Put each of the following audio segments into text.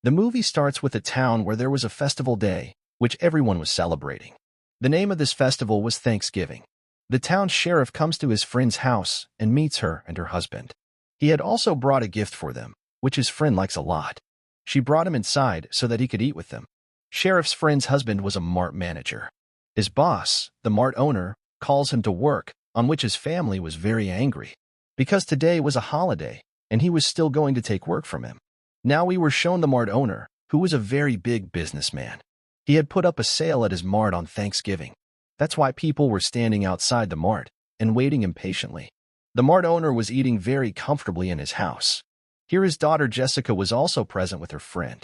The movie starts with a town where there was a festival day, which everyone was celebrating. The name of this festival was Thanksgiving. The town sheriff comes to his friend's house and meets her and her husband. He had also brought a gift for them, which his friend likes a lot. She brought him inside so that he could eat with them. Sheriff's friend's husband was a mart manager. His boss, the mart owner, calls him to work, on which his family was very angry, because today was a holiday, and he was still going to take work from him. Now we were shown the mart owner, who was a very big businessman. He had put up a sale at his mart on Thanksgiving. That's why people were standing outside the mart and waiting impatiently. The mart owner was eating very comfortably in his house. Here his daughter Jessica was also present with her friend.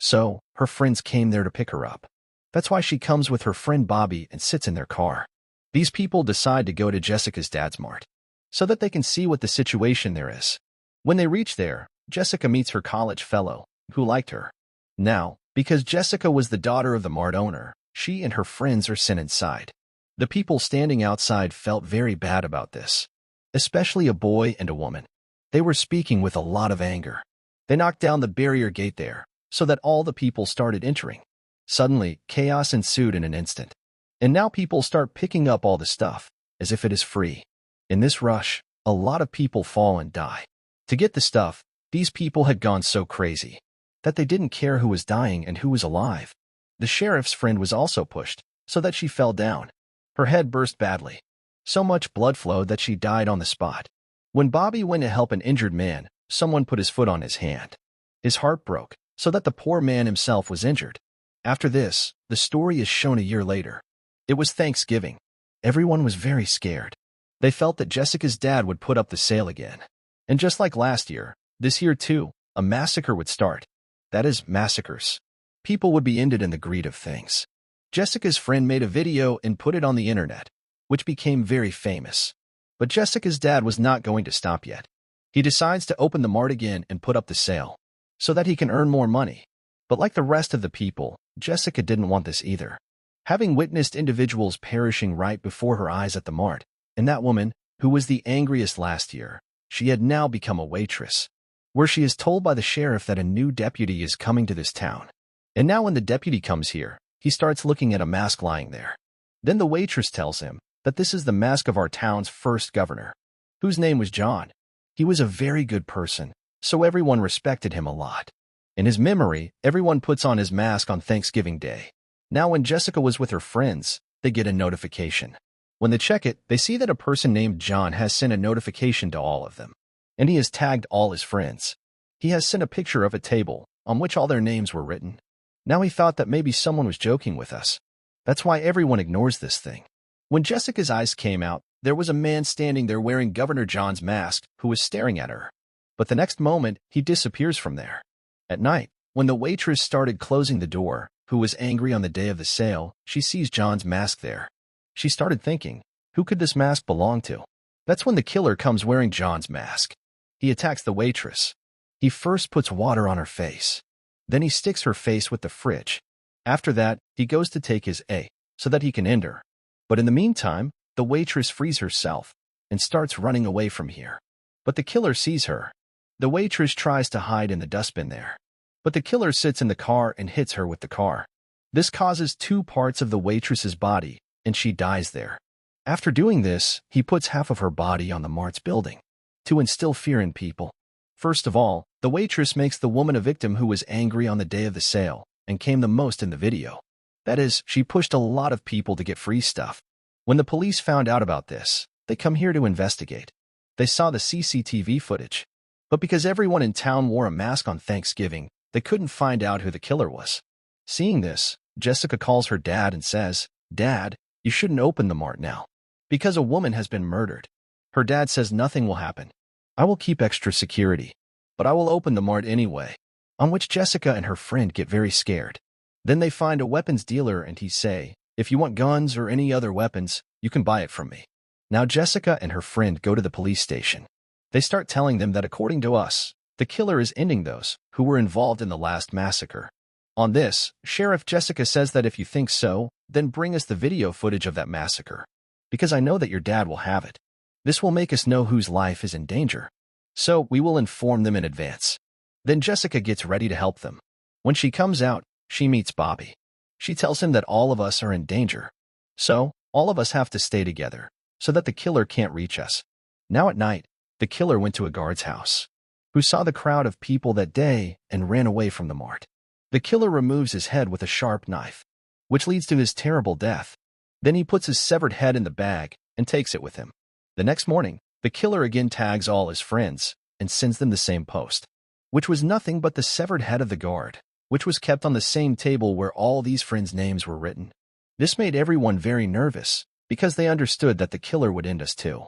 So, her friends came there to pick her up. That's why she comes with her friend Bobby and sits in their car. These people decide to go to Jessica's dad's mart, so that they can see what the situation there is. When they reach there, Jessica meets her college fellow, who liked her. Now, because Jessica was the daughter of the mart owner, she and her friends are sent inside. The people standing outside felt very bad about this, especially a boy and a woman. They were speaking with a lot of anger. They knocked down the barrier gate there, so that all the people started entering. Suddenly, chaos ensued in an instant. And now people start picking up all the stuff, as if it is free. In this rush, a lot of people fall and die. To get the stuff, these people had gone so crazy that they didn't care who was dying and who was alive. The sheriff's friend was also pushed, so that she fell down. Her head burst badly. So much blood flowed that she died on the spot. When Bobby went to help an injured man, someone put his foot on his hand. His heart broke, so that the poor man himself was injured. After this, the story is shown a year later. It was Thanksgiving. Everyone was very scared. They felt that Jessica's dad would put up the sale again. And just like last year, this year too, a massacre would start. That is, massacres. People would be ended in the greed of things. Jessica's friend made a video and put it on the internet, which became very famous. But Jessica's dad was not going to stop yet. He decides to open the mart again and put up the sale, so that he can earn more money. But like the rest of the people, Jessica didn't want this either. Having witnessed individuals perishing right before her eyes at the mart, and that woman, who was the angriest last year, she had now become a waitress, where she is told by the sheriff that a new deputy is coming to this town. And now when the deputy comes here, he starts looking at a mask lying there. Then the waitress tells him that this is the mask of our town's first governor, whose name was John. He was a very good person, so everyone respected him a lot. In his memory, everyone puts on his mask on Thanksgiving Day. Now when Jessica was with her friends, they get a notification. When they check it, they see that a person named John has sent a notification to all of them, and he has tagged all his friends. He has sent a picture of a table on which all their names were written. Now he thought that maybe someone was joking with us. That's why everyone ignores this thing. When Jessica's eyes came out, there was a man standing there wearing Governor John's mask who was staring at her. But the next moment, he disappears from there. At night, when the waitress started closing the door, who was angry on the day of the sale, she sees John's mask there. She started thinking, who could this mask belong to? That's when the killer comes wearing John's mask. He attacks the waitress. He first puts water on her face. Then he sticks her face with the fridge. After that, he goes to take his A, so that he can end her. But in the meantime, the waitress frees herself and starts running away from here. But the killer sees her. The waitress tries to hide in the dustbin there. But the killer sits in the car and hits her with the car. This causes 2 parts of the waitress's body, and she dies there. After doing this, he puts half of her body on the mart's building to instill fear in people. First of all, the waitress makes the woman a victim who was angry on the day of the sale and came the most in the video. That is, she pushed a lot of people to get free stuff. When the police found out about this, they come here to investigate. They saw the CCTV footage. But because everyone in town wore a mask on Thanksgiving, they couldn't find out who the killer was. Seeing this, Jessica calls her dad and says, "Dad, you shouldn't open the mart now, because a woman has been murdered." Her dad says nothing will happen. "I will keep extra security, but I will open the mart anyway." On which Jessica and her friend get very scared. Then they find a weapons dealer and he say, "If you want guns or any other weapons, you can buy it from me." Now Jessica and her friend go to the police station. They start telling them that according to us, the killer is ending those who were involved in the last massacre. On this, Sheriff Jessica says that if you think so, then bring us the video footage of that massacre, because I know that your dad will have it. This will make us know whose life is in danger. So we will inform them in advance. Then Jessica gets ready to help them. When she comes out, she meets Bobby. She tells him that all of us are in danger. So, all of us have to stay together, so that the killer can't reach us. Now at night, the killer went to a guard's house, who saw the crowd of people that day and ran away from the mart. The killer removes his head with a sharp knife, which leads to his terrible death. Then he puts his severed head in the bag and takes it with him. The next morning, the killer again tags all his friends and sends them the same post, which was nothing but the severed head of the guard, which was kept on the same table where all these friends' names were written. This made everyone very nervous, because they understood that the killer would end us too.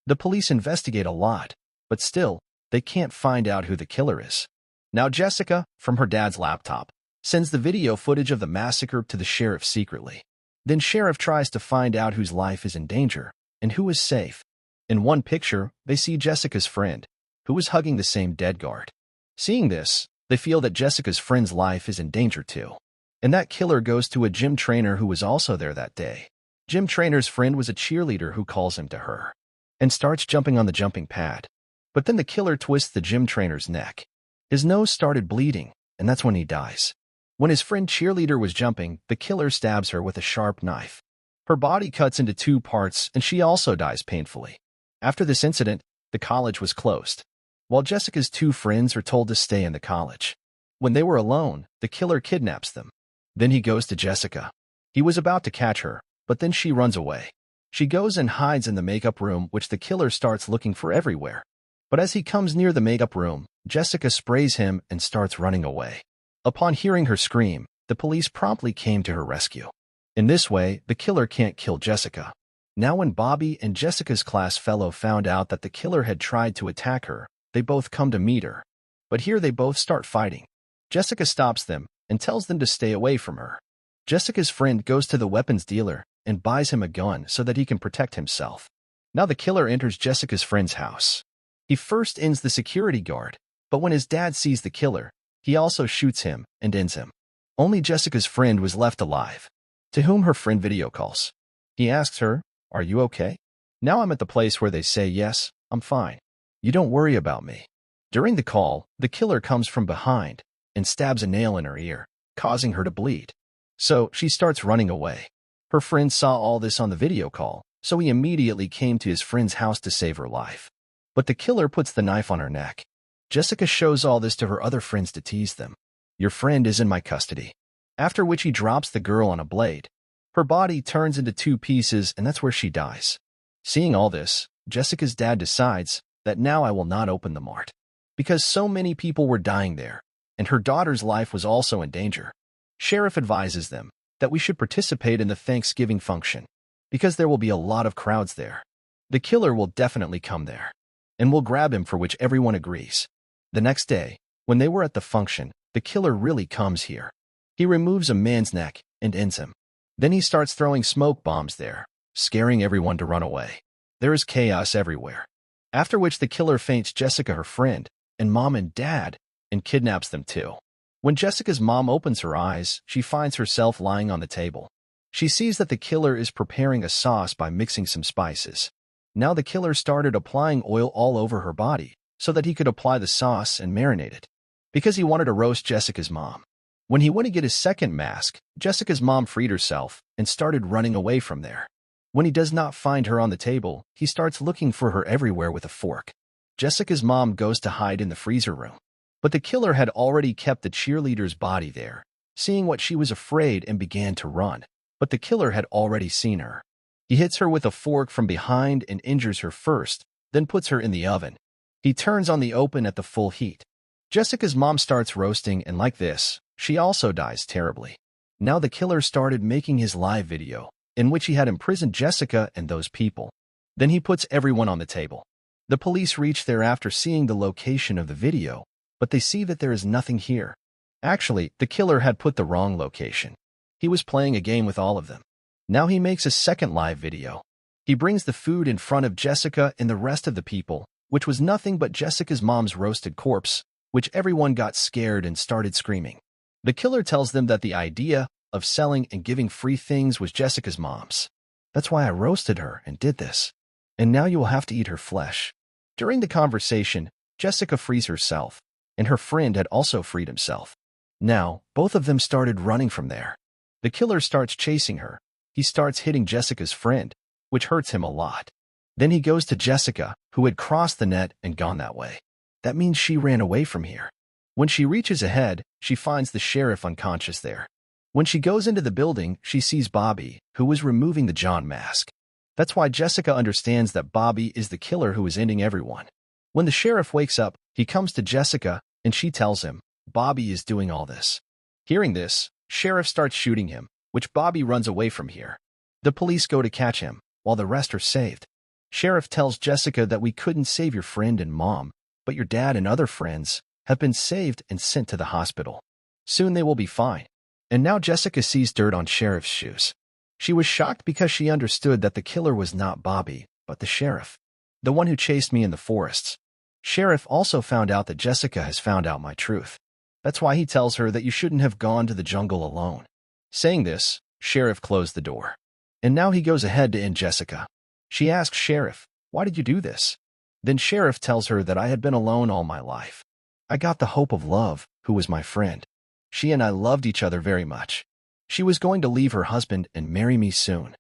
The police investigate a lot, but still, they can't find out who the killer is. Now Jessica, from her dad's laptop, sends the video footage of the massacre to the sheriff secretly. Then sheriff tries to find out whose life is in danger and who is safe. In one picture, they see Jessica's friend, who was hugging the same dead guard. Seeing this, they feel that Jessica's friend's life is in danger too. And that killer goes to a gym trainer who was also there that day. Gym trainer's friend was a cheerleader who calls him to her and starts jumping on the jumping pad. But then the killer twists the gym trainer's neck. His nose started bleeding, and that's when he dies. When his friend cheerleader was jumping, the killer stabs her with a sharp knife. Her body cuts into 2 parts, and she also dies painfully. After this incident, the college was closed, while Jessica's 2 friends are told to stay in the college. When they were alone, the killer kidnaps them. Then he goes to Jessica. He was about to catch her, but then she runs away. She goes and hides in the makeup room, which the killer starts looking for everywhere. But as he comes near the makeup room, Jessica sprays him and starts running away. Upon hearing her scream, the police promptly came to her rescue. In this way, the killer can't kill Jessica. Now when Bobby and Jessica's class fellow found out that the killer had tried to attack her, they both come to meet her. But here they both start fighting. Jessica stops them and tells them to stay away from her. Jessica's friend goes to the weapons dealer and buys him a gun so that he can protect himself. Now the killer enters Jessica's friend's house. He first ends the security guard, but when his dad sees the killer, he also shoots him and ends him. Only Jessica's friend was left alive, to whom her friend video calls. He asks her, "Are you okay?" Now I'm at the place where they say, "Yes, I'm fine. You don't worry about me." During the call, the killer comes from behind and stabs a nail in her ear, causing her to bleed. So she starts running away. Her friend saw all this on the video call, so he immediately came to his friend's house to save her life. But the killer puts the knife on her neck. Jessica shows all this to her other friends to tease them. "Your friend is in my custody." After which he drops the girl on a blade. Her body turns into 2 pieces, and that's where she dies. Seeing all this, Jessica's dad decides that now I will not open the mart, because so many people were dying there, and her daughter's life was also in danger. Sheriff advises them that we should participate in the Thanksgiving function, because there will be a lot of crowds there. The killer will definitely come there, and we'll grab him, for which everyone agrees. The next day, when they were at the function, the killer really comes here. He removes a man's neck and ends him. Then he starts throwing smoke bombs there, scaring everyone to run away. There is chaos everywhere. After which the killer faints Jessica, her friend, and mom and dad, and kidnaps them too. When Jessica's mom opens her eyes, she finds herself lying on the table. She sees that the killer is preparing a sauce by mixing some spices. Now the killer started applying oil all over her body so that he could apply the sauce and marinate it, because he wanted to roast Jessica's mom. When he went to get his second mask, Jessica's mom freed herself and started running away from there. When he does not find her on the table, he starts looking for her everywhere with a fork. Jessica's mom goes to hide in the freezer room. But the killer had already kept the cheerleader's body there. Seeing what, she was afraid and began to run. But the killer had already seen her. He hits her with a fork from behind and injures her first, then puts her in the oven. He turns on the oven at the full heat. Jessica's mom starts roasting, and like this, she also dies terribly. Now the killer started making his live video, in which he had imprisoned Jessica and those people. Then he puts everyone on the table. The police reach there after seeing the location of the video, but they see that there is nothing here. Actually, the killer had put the wrong location. He was playing a game with all of them. Now he makes a second live video. He brings the food in front of Jessica and the rest of the people, which was nothing but Jessica's mom's roasted corpse, which everyone got scared and started screaming. The killer tells them that the idea of selling and giving free things was Jessica's mom's. "That's why I roasted her and did this. And now you will have to eat her flesh." During the conversation, Jessica frees herself, and her friend had also freed himself. Now, both of them started running from there. The killer starts chasing her. He starts hitting Jessica's friend, which hurts him a lot. Then he goes to Jessica, who had crossed the net and gone that way. That means she ran away from here. When she reaches ahead, she finds the sheriff unconscious there. When she goes into the building, she sees Bobby, who was removing the John mask. That's why Jessica understands that Bobby is the killer who is ending everyone. When the sheriff wakes up, he comes to Jessica, and she tells him, Bobby is doing all this. Hearing this, sheriff starts shooting him, which Bobby runs away from here. The police go to catch him, while the rest are saved. Sheriff tells Jessica that we couldn't save your friend and mom, but your dad and other friends have been saved and sent to the hospital. Soon they will be fine. And now Jessica sees dirt on Sheriff's shoes. She was shocked because she understood that the killer was not Bobby, but the sheriff, the one who chased me in the forests. Sheriff also found out that Jessica has found out my truth. That's why he tells her that you shouldn't have gone to the jungle alone. Saying this, Sheriff closed the door. And now he goes ahead to end Jessica. She asks Sheriff, why did you do this? Then Sheriff tells her that I had been alone all my life. I got the hope of love, who was my friend. She and I loved each other very much. She was going to leave her husband and marry me soon.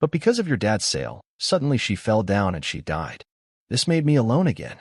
But because of your dad's sale, suddenly she fell down and she died. This made me alone again.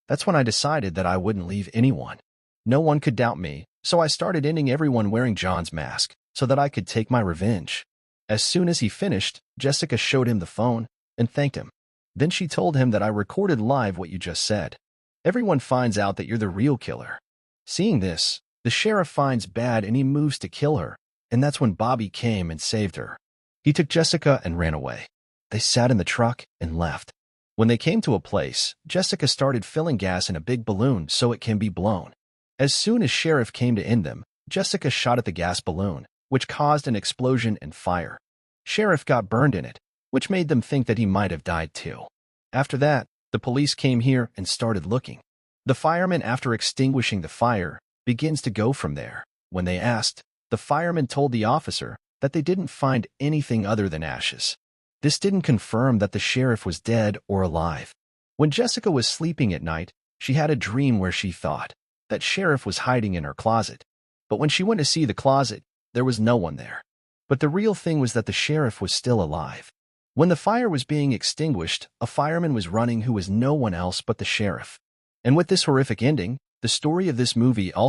That's when I decided that I wouldn't leave anyone. No one could doubt me, so I started ending everyone wearing John's mask, so that I could take my revenge. As soon as he finished, Jessica showed him the phone and thanked him. Then she told him that I recorded live what you just said. Everyone finds out that you're the real killer. Seeing this, the sheriff finds bad and he moves to kill her, and that's when Bobby came and saved her. He took Jessica and ran away. They sat in the truck and left. When they came to a place, Jessica started filling gas in a big balloon so it can be blown. As soon as Sheriff came to end them, Jessica shot at the gas balloon, which caused an explosion and fire. Sheriff got burned in it, which made them think that he might have died too. After that, the police came here and started looking. The fireman, after extinguishing the fire, begins to go from there. When they asked, the fireman told the officer that they didn't find anything other than ashes. This didn't confirm that the sheriff was dead or alive. When Jessica was sleeping at night, she had a dream where she thought that Sheriff was hiding in her closet. But when she went to see the closet, there was no one there. But the real thing was that the sheriff was still alive. When the fire was being extinguished, a fireman was running who was no one else but the sheriff. And with this horrific ending, the story of this movie also